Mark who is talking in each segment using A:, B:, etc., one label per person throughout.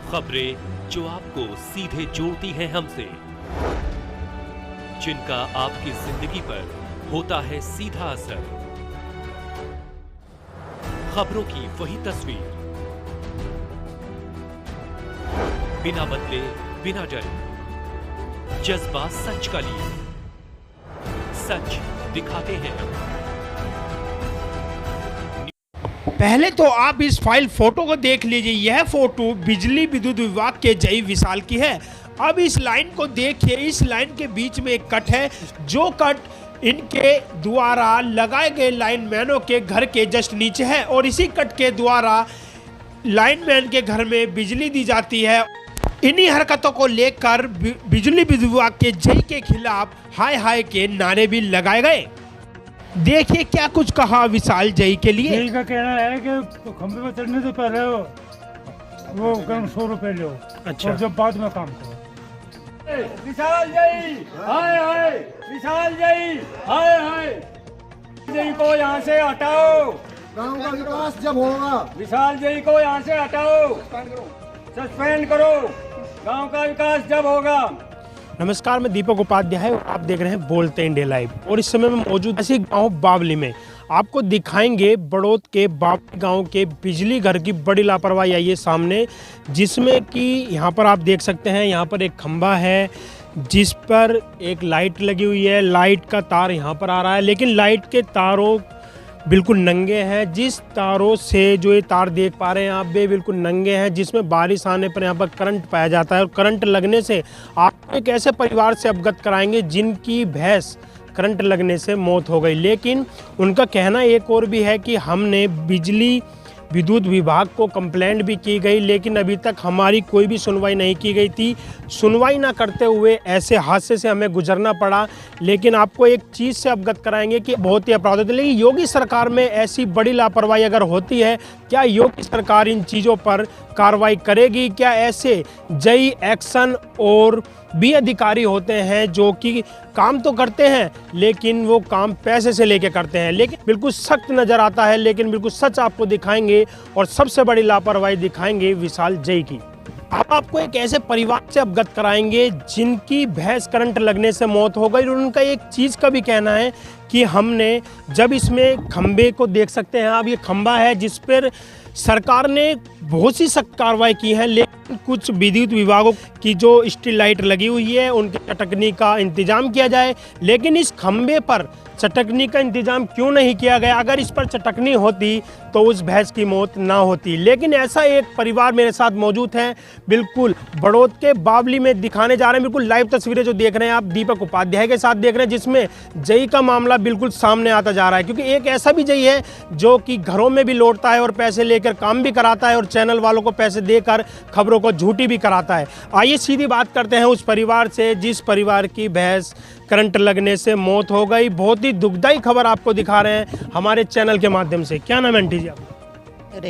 A: खबरें जो आपको सीधे जोड़ती हैं हमसे, जिनका आपकी जिंदगी पर होता है सीधा असर। खबरों की वही तस्वीर, बिना बदले बिना डरे, जज्बा सच का लिए, सच दिखाते हैं हम।
B: पहले तो आप इस फाइल फोटो को देख लीजिए। यह फोटो बिजली विद्युत विभाग के जय विशाल की है। अब इस लाइन को देखिए, इस लाइन के बीच में एक कट है, जो कट इनके द्वारा लगाए गए लाइनमैनों के घर के जस्ट नीचे है और इसी कट के द्वारा लाइनमैन के घर में बिजली दी जाती है। इन्हीं हरकतों को लेकर बिजली विद्युत विभाग के जय के खिलाफ हाय हाय के नारे भी लगाए गए। देखिए क्या कुछ कहा विशाल जय के लिए।
C: जय का कहना है कि खंभे पर चढ़ने से पहले वो 100 रुपए लो,
B: अच्छा।
C: और जब बाद में काम करो।
D: विशाल जय हाय हाय, विशाल जय हाय हाय, जय को यहाँ से हटाओ।
E: गांव का विकास जब होगा,
D: विशाल जय को यहाँ से हटाओ, सस्पेंड करो। गांव का विकास जब होगा।
B: नमस्कार, मैं दीपक उपाध्याय और आप देख रहे हैं बोलते इंडिया लाइव। और इस समय मैं मौजूद ऐसे गांव बावली में आपको दिखाएंगे बड़ौद के बावली गांव के बिजली घर की बड़ी लापरवाही आई है सामने, जिसमें कि यहाँ पर आप देख सकते हैं, यहाँ पर एक खंभा है जिस पर एक लाइट लगी हुई है। लाइट का तार यहाँ पर आ रहा है, लेकिन लाइट के तारों बिल्कुल नंगे हैं। जिस तारों से जो ये तार देख पा रहे हैं आप, वे बिल्कुल नंगे हैं, जिसमें बारिश आने पर यहाँ पर करंट पाया जाता है। और करंट लगने से आप एक ऐसे परिवार से अवगत कराएंगे जिनकी भैंस करंट लगने से मौत हो गई। लेकिन उनका कहना एक और भी है कि हमने बिजली विद्युत विभाग को कंप्लेंट भी की गई, लेकिन अभी तक हमारी कोई भी सुनवाई नहीं की गई थी। सुनवाई ना करते हुए ऐसे हादसे से हमें गुजरना पड़ा। लेकिन आपको एक चीज़ से अवगत कराएंगे कि बहुत ही अपराध होते हैं, लेकिन योगी सरकार में ऐसी बड़ी लापरवाही अगर होती है, क्या योगी सरकार इन चीज़ों पर कार्रवाई करेगी? क्या ऐसे जय एक्शन और भी अधिकारी होते हैं जो कि काम तो करते हैं, लेकिन वो काम पैसे से लेके करते हैं, लेकिन बिल्कुल सख्त नज़र आता है। लेकिन बिल्कुल सच आपको दिखाएंगे और सबसे बड़ी लापरवाही दिखाएंगे विशाल जय की। अब आपको एक ऐसे परिवार से अवगत कराएंगे जिनकी भैंस करंट लगने से मौत हो गई। और उनका एक चीज़ का भी कहना है कि हमने जब इसमें खंबे को देख सकते हैं आप, ये खंबा है जिस पर सरकार ने बहुत सी सख्त कार्रवाई की है, लेकिन कुछ विद्युत विभागों की जो स्ट्रीट लाइट लगी हुई है उनके चटकनी का इंतजाम किया जाए। लेकिन इस खंबे पर चटकनी का इंतजाम क्यों नहीं किया गया? अगर इस पर चटकनी होती तो उस भैंस की मौत ना होती। लेकिन ऐसा एक परिवार मेरे साथ मौजूद है, बिल्कुल बड़ौद के बावली में दिखाने जा रहे हैं। बिल्कुल लाइव तस्वीरें जो देख रहे हैं आप दीपक उपाध्याय के साथ देख रहे हैं, जिसमें जय का मामला बिल्कुल सामने आता जा रहा है। क्योंकि एक ऐसा भी जय है जो कि घरों में भी लौटता है और पैसे लेकर काम भी कराता है और चैनल वालों को पैसे देकर खबरों को झूठी भी कराता है। आइए सीधी बात करते हैं उस परिवार से जिस परिवार की भैंस करंट लगने से मौत हो गई। बहुत ही दुखदायी खबर आपको दिखा रहे हैं हमारे चैनल के माध्यम से। क्या नाम है आंटी जी आपका?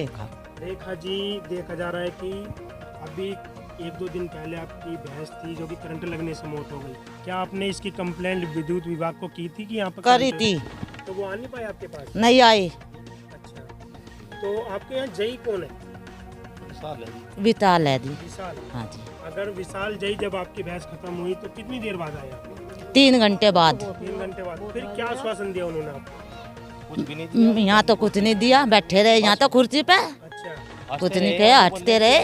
B: रेखा जी, देखा जा रहा है कि अभी 1-2 दिन पहले आपकी भैंस थी जो कि करंट लगने से मौत हो गई। क्या आपने इसकी कंप्लेंट विद्युत विभाग को की थी कि यहाँ पर
F: करी थी?
B: तो वो आ नहीं पाए आपके पास?
F: नहीं आए।
B: अच्छा, तो आपके यहाँ जय कौन है?
F: विशाल है दी।
B: विशाल।
F: हाँ जी।
B: अगर विशाल जय जब आपकी भैंस खत्म हुई तो कितनी देर बाद आया?
F: 3 घंटे बाद।
B: 3 घंटे बाद। फिर क्या आश्वासन दिया उन्होंने आपको?
F: यहाँ तो कुछ नहीं दिया, बैठे रहे यहाँ तो कुर्सी पे,
B: अच्छा,
F: कुछ नहीं किया, हटते रहे।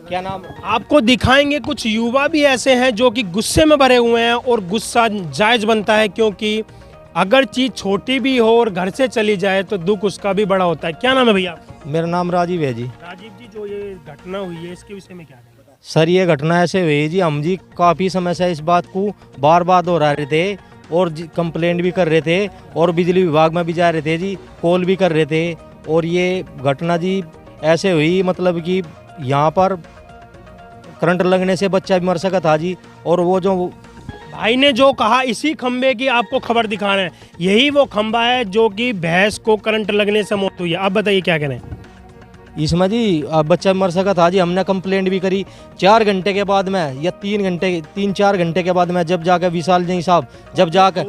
D: क्या नाम?
B: आपको दिखाएंगे कुछ युवा भी ऐसे हैं जो कि गुस्से में भरे हुए हैं और गुस्सा जायज बनता है, क्योंकि अगर चीज छोटी भी हो और घर से चली जाए तो दुख उसका भी बड़ा होता है। क्या नाम है भैया?
D: मेरा नाम राजीव है जी।
B: राजीव जी, जो ये घटना हुई है इसके विषय में क्या कहें?
D: सर ये घटना ऐसे हुई जी, हम जी काफ़ी समय से इस बात को बार बार दोहरा रहे थे और कंप्लेंट भी कर रहे थे और बिजली विभाग में भी जा रहे थे जी, कॉल भी कर रहे थे। और ये घटना जी ऐसे हुई, मतलब कि यहाँ पर करंट लगने से बच्चा भी मर सका था जी। और वो जो
B: भाई ने जो कहा, इसी खंबे की आपको खबर दिखा रहे हैं। यही वो खंबा है जो कि भैंस को करंट लगने से मौत हुई है। आप बताइए क्या करें
D: इसमें जी? बच्चा मर सका था जी, हमने कंप्लेंट भी करी 4 घंटे के बाद में या 3-4 घंटे के बाद में, जब जाकर विशाल जी साहब जब जाकर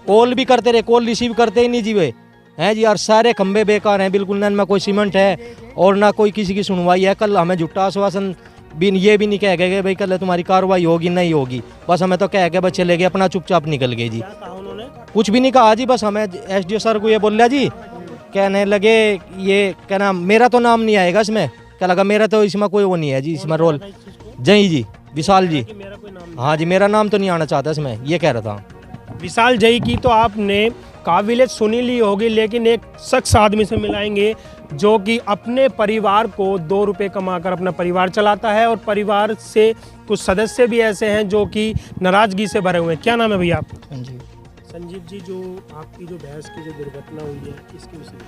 D: कॉल भी करते रहे, कॉल रिसीव करते ही नहीं जी वे। हैं जी। और सारे खंबे बेकार हैं बिल्कुल, ना इनमें कोई सीमेंट है और ना कोई किसी की सुनवाई है। कल हमें झूठा आश्वासन भी ये भी नहीं कह गए कि भाई कल तुम्हारी कार्रवाई होगी नहीं होगी, बस हमें तो कह के बस चले गए, अपना चुपचाप निकल गए जी। कुछ भी नहीं कहा जी, बस हमें एसडीओ सर को ये बोल लिया जी, कहने लगे ये क्या नाम, मेरा तो नाम नहीं आएगा इसमें, क्या लगा मेरा तो इसमें कोई वो नहीं है जी, इसमें रोल जय जी विशाल जी, हाँ जी मेरा नाम तो नहीं आना चाहता इसमें, ये कह रहा था।
B: विशाल जय की तो आपने काबिलियत सुनी ली होगी, लेकिन एक शख्स आदमी से मिलाएंगे जो कि अपने परिवार को 2 रुपए कमाकर अपना परिवार चलाता है, और परिवार से कुछ सदस्य भी ऐसे हैं जो कि नाराजगी से भरे हुए हैं। क्या नाम है भैया आप? संजीव जी, जो आपकी जो भैंस की जो दुर्घटना हुई है इसके विषय में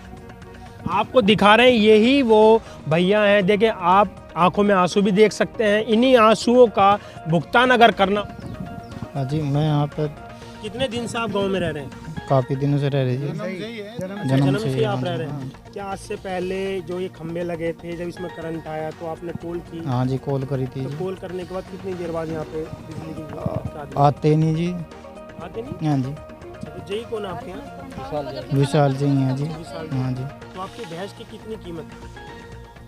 B: आपको दिखा रहे हैं, यही वो भैया हैं। देखिए आप आंखों में आंसू भी देख सकते हैं, इन्हीं आंसुओं का भुगतान अगर करना।
G: हाँ जी, मैं यहाँ पे
B: कितने दिन से आप गांव में रह रहे हैं?
G: काफ़ी दिनों से रह रही जी,
B: जन्म से आप रह रहे हैं। क्या आज से पहले जो ये खंबे लगे थे, जब इसमें करंट आया तो आपने कॉल की?
G: हाँ जी, कॉल करी थी।
B: तो कॉल करने के बाद कितनी देर बाद यहाँ पे बिजली की
G: आते नहीं जी।
B: आते नहीं?
G: हाँ जी।
B: तो जय कौन आपके यहाँ?
G: विशाल जी हैं जी। हाँ जी।
B: तो आपकी भैंस की कितनी कीमत है?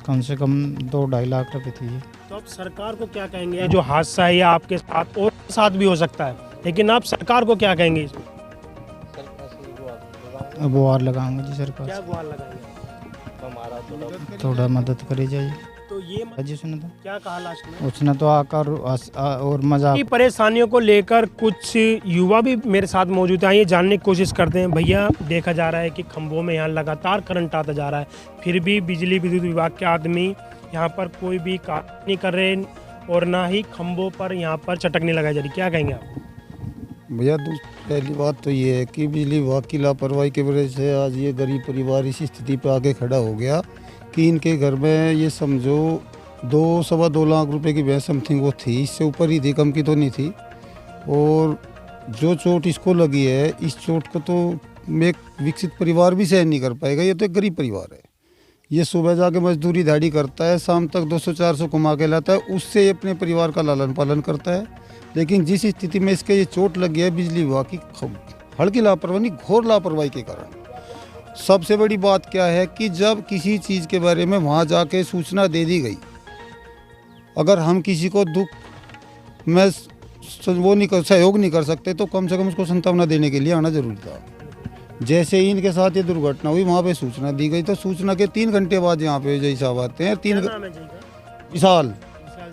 G: कम से कम 2-2.5 लाख रुपए थी जी।
B: तो आप सरकार को क्या कहेंगे? ये जो हादसा है ये आपके साथ और साथ भी हो सकता है, लेकिन आप सरकार को क्या कहेंगे इसमें?
G: गुहार लगाऊंगा जी सरकार
B: क्या
G: से,
B: गुहार लगाएंगे?
G: थोड़ा मदद करी जाए
B: तो ये
G: जी। उसने तो
B: क्या कहा लास्ट में?
G: उसने तो आकर और मजाक
B: की परेशानियों को लेकर कुछ युवा भी मेरे साथ मौजूद हैं, ये जानने की कोशिश करते हैं। भैया देखा जा रहा है कि खंभों में यहाँ लगातार करंट आता जा रहा है, फिर भी बिजली विद्युत विभाग के आदमी यहाँ पर कोई भी कार्य नहीं कर रहे और ना ही खंभों पर यहाँ पर चटकनी लगाई जा रही। क्या कहेंगे आप?
E: भैया पहली बात तो ये है कि बिजली विभाग की लापरवाही की वजह से आज ये गरीब परिवार इस स्थिति पे आके खड़ा हो गया कि इनके घर में ये समझो 2-2.25 लाख रुपए की भैंस समथिंग वो थी, इससे ऊपर ही थी, कम की तो नहीं थी। और जो चोट इसको लगी है, इस चोट को तो एक विकसित परिवार भी सहन नहीं कर पाएगा। ये तो एक गरीब परिवार है, ये सुबह जाके मजदूरी दिहाड़ी करता है, शाम तक 200-400 कमा के लाता है, उससे ये अपने परिवार का लालन पालन करता है। लेकिन जिस स्थिति में इसके ये चोट लगी है बिजली विभाग की हल्की लापरवाही, घोर लापरवाही के कारण। सबसे बड़ी बात क्या है कि जब किसी चीज़ के बारे में वहाँ जाके सूचना दे दी गई, अगर हम किसी को दुख में वो नहीं कर सहयोग नहीं कर सकते तो कम से कम उसको सांत्वना देने के लिए आना जरूरी था। जैसे ही इनके साथ ये दुर्घटना हुई वहाँ पे सूचना दी गई, तो सूचना के 3 घंटे बाद यहाँ पे जय साहब आते हैं। विशाल,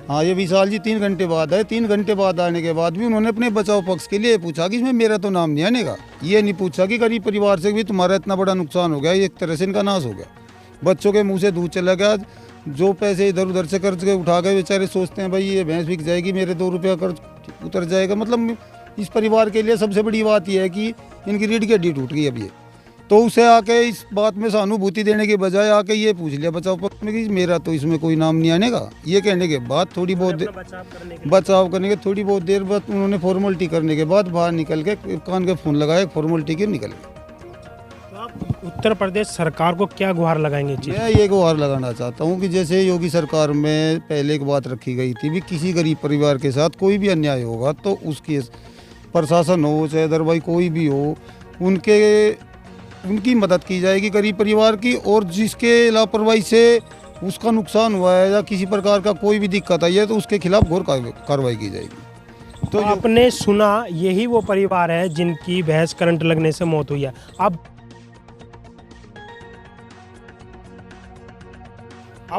E: हाँ ये विशाल जी 3 घंटे बाद आए। 3 घंटे बाद आने के बाद भी उन्होंने अपने बचाव पक्ष के लिए पूछा कि इसमें मेरा तो नाम नहीं आने का। ये नहीं पूछा कि गरीब परिवार से भी तुम्हारा इतना बड़ा नुकसान हो गया, एक तरह से इनका नाश हो गया, बच्चों के मुंह से दूध चला गया। जो पैसे इधर उधर से कर्ज के उठा गए बेचारे सोचते हैं भाई ये भैंस बिक जाएगी, मेरे 2 रुपये कर्ज उतर जाएगा। मतलब इस परिवार के लिए सबसे बड़ी बात यह है कि इनकी रीढ़ की हड्डी टूट गई अब ये। तो उसे आके इस बात में सहानुभूति देने के बजाय आके ये पूछ लिया बचाव पक्ष में कि मेरा तो इसमें कोई नाम नहीं आने का। ये कहने के बाद थोड़ी बहुत बचाव करने के थोड़ी बहुत देर बाद उन्होंने फॉर्मेलिटी करने के बाद बाहर निकल के कान के फोन लगाए, फॉर्मेलिटी के निकल गए।
B: तो आप उत्तर प्रदेश सरकार को क्या गुहार लगाएंगे?
E: मैं ये गुहार लगाना चाहता हूँ कि जैसे योगी सरकार में पहले एक बात रखी गई थी भी किसी गरीब परिवार के साथ कोई भी अन्याय होगा तो उसकी प्रशासन हो चाहे अदरवाइज कोई भी हो उनकी मदद की जाएगी गरीब परिवार की। और जिसके लापरवाही से उसका नुकसान हुआ है या किसी प्रकार का कोई भी दिक्कत आई है तो उसके खिलाफ घोर कार्रवाई की जाएगी।
B: तो आपने सुना, यही वो परिवार है जिनकी भैंस करंट लगने से मौत हुई है। अब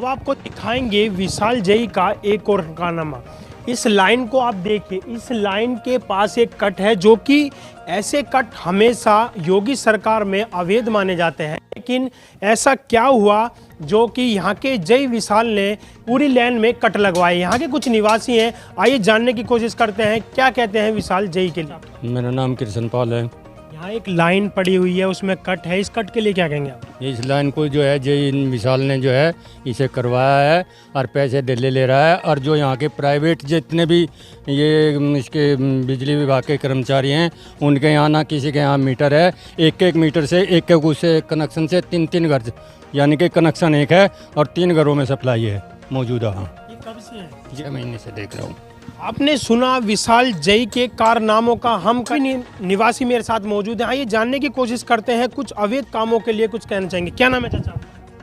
B: आपको दिखाएंगे विशाल जय का एक और कारनामा। इस लाइन को आप देखिए, इस लाइन के पास एक कट है जो कि ऐसे कट हमेशा योगी सरकार में अवैध माने जाते हैं, लेकिन ऐसा क्या हुआ जो कि यहाँ के जय विशाल ने पूरी लाइन में कट लगवाए। यहाँ के कुछ निवासी हैं, आइए जानने की कोशिश करते हैं क्या कहते हैं विशाल जय के लिए।
H: मेरा नाम कृष्ण पाल है।
B: यहाँ एक लाइन पड़ी हुई है, उसमें कट है, इस कट के लिए क्या कहेंगे आप?
H: इस लाइन को जो है जय विशाल ने जो है इसे करवाया है और पैसे दिल्ली ले रहा है। और जो यहाँ के प्राइवेट जितने भी ये इसके बिजली विभाग के कर्मचारी हैं उनके यहाँ ना किसी के यहाँ मीटर है, एक मीटर से एक उससे कनेक्शन से 3 घर, यानी कि कनेक्शन एक है और 3 घरों में सप्लाई है मौजूदा। हाँ,
B: ये कब से है?
H: 6 महीने से देख रहा हूँ।
B: आपने सुना विशाल जई के कारनामों का। हम कई निवासी मेरे साथ मौजूद हैं, आइए जानने की कोशिश करते हैं कुछ अवैध कामों के लिए कुछ कहना चाहेंगे। क्या नाम है चाचा?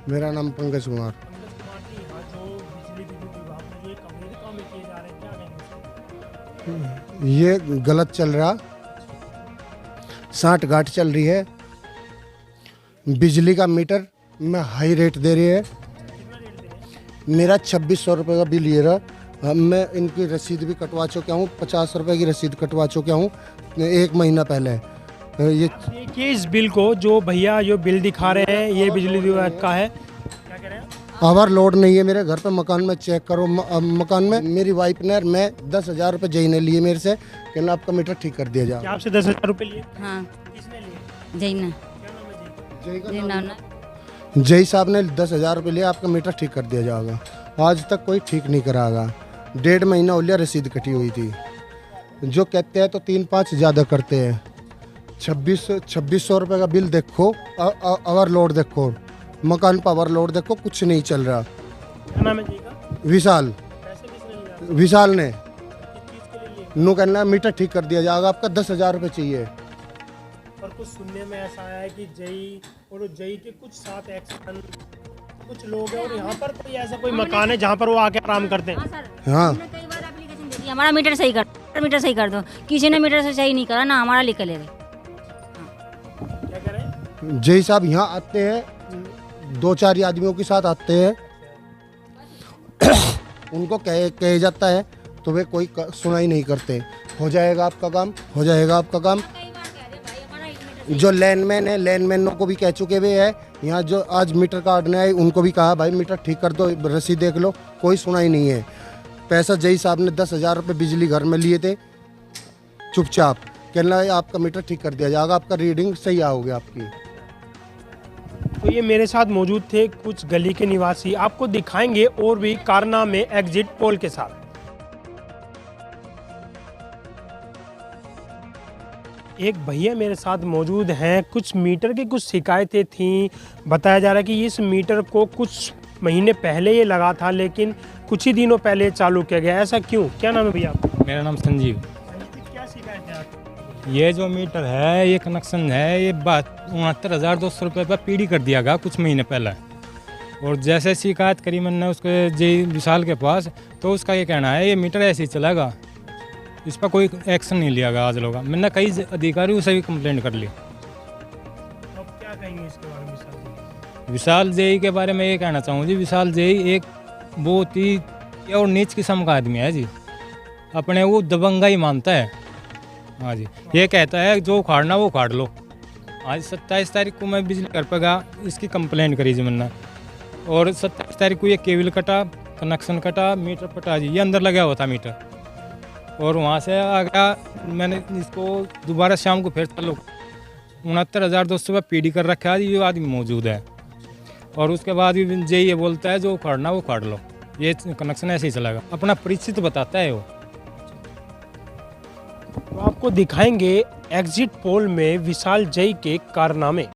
E: मेरा नाम पंकज कुमार। ये गलत चल रहा, साठ गांठ चल रही है। बिजली का मीटर में हाई रेट दे रही है। मेरा 2600 रुपये का बिल ये रहा। मैं इनकी रसीद भी कटवा चुका हूँ, 50 रुपये की रसीद कटवा चुका हूँ 1 महीना पहले। ये
B: देखिए इस बिल को, जो भैया जो बिल दिखा रहे हैं ये बिजली विभाग का है। क्या कह रहे हैं?
E: ओवर लोड नहीं है मेरे घर पे। मकान में चेक करो, मकान में मेरी वाइफ ने, मैं 10,000 रुपये जई ने लिए मेरे से कि ना आपका मीटर ठीक कर दिया जाए।
B: क्या आपसे 10,000 रुपये लिए?
F: हाँ
B: किसने लिए?
F: जैना
E: जय साहब ने 10,000 रुपये लिए, आपका मीटर ठीक कर दिया जाएगा। आज तक कोई ठीक नहीं करागा। 1.5 महीना हो लिया रसीद कटी हुई थी। जो कहते हैं तो 3-5 ज़्यादा करते हैं। 2600 रुपये का बिल देखो, ओवर लोड देखो, मकान पर ओवर लोड देखो, कुछ नहीं चल रहा।
B: क्या नाम है जी का?
E: विशाल।
B: पैसे किसने लिए?
E: विशाल ने
B: किस चीज़ के लिए लिए?
E: नो कहना मीटर ठीक कर दिया जाएगा, आपका 10,000 रुपये चाहिए।
B: पर कुछ सुनने में ऐसा आया है कि जई और जई के कुछ साथ एक्शन कुछ लोग हैं, और यहाँ पर कोई ऐसा कोई मकान है जहाँ पर वो आके आराम करते हैं।
E: हाँ,
I: कई बार एप्लीकेशन दे दी, हमारा मीटर सही कर दो। किसी ने मीटर से सही नहीं करा ना, हमारा लिख ले गए।
B: क्या कह रहे हैं?
E: जय साहब यहाँ आते हैं, 2-4 आदमियों के साथ आते हैं। उनको कहे जाता है तो वे कोई सुनाई नहीं करते। हो जाएगा आपका काम, हो जाएगा आपका काम। जो लैंडमैन है, लैंडमैनों को भी कह चुके हुए हैं। यहाँ जो आज मीटर काटने आए उनको भी कहा भाई मीटर ठीक कर दो, रसीद देख लो, कोई सुनाई नहीं है। पैसा जय साहब ने 10,000 रुपये बिजली घर में लिए थे, चुपचाप कहना है आपका मीटर ठीक कर दिया जाएगा, आपका रीडिंग सही आओगे आपकी।
B: तो ये मेरे साथ मौजूद थे कुछ गली के निवासी, आपको दिखाएंगे और भी कारनामे एग्जिट पोल के साथ। एक भैया मेरे साथ मौजूद हैं, कुछ मीटर की कुछ शिकायतें थीं। बताया जा रहा है कि इस मीटर को कुछ महीने पहले ये लगा था, लेकिन कुछ ही दिनों पहले चालू किया गया। ऐसा क्यों? क्या नाम है भैया आपका?
C: मेरा नाम संजीव।
B: क्या शिकायत है आपकी?
C: ये जो मीटर है, ये कनेक्शन है, ये 69,200 रुपये पर पीडी कर दिया गया कुछ महीने पहले। और जैसे शिकायत करी मैंने उसके जय विशाल के पास, तो उसका ये कहना है ये मीटर ऐसे ही चलेगा, इस पर कोई एक्शन नहीं लिया गया आज लोग। मैंने कई अधिकारियों से भी कंप्लेंट कर ली।
B: अब क्या कहेंगे इसके बारे में?
C: विशाल जय के बारे में ये कहना चाहूँ जी, विशाल जय एक बहुत ही और नीच किस्म का आदमी है जी। अपने वो दबंगा ही मानता है। हाँ जी, ये कहता है जो उखाड़ना वो उखाड़ लो। आज 27 तारीख को मैं बिजली घर पर गया, इसकी कंप्लेंट करी जी मैंने। और 27 तारीख को ये केबल कटा, कनेक्शन कटा, मीटर पटा जी, ये अंदर लगा हुआ था मीटर। और वहाँ से आ गया, मैंने इसको दोबारा शाम को फिर चलो 69,200 रुपये पीडी कर रखा है जी, ये आदमी मौजूद है। और उसके बाद भी जय ये बोलता है जो उखाड़ना वो उखाड़ लो, ये कनेक्शन ऐसे ही चलेगा। अपना परिचित बताता है वो।
B: तो आपको दिखाएंगे एग्जिट पोल में विशाल जय के कारनामे।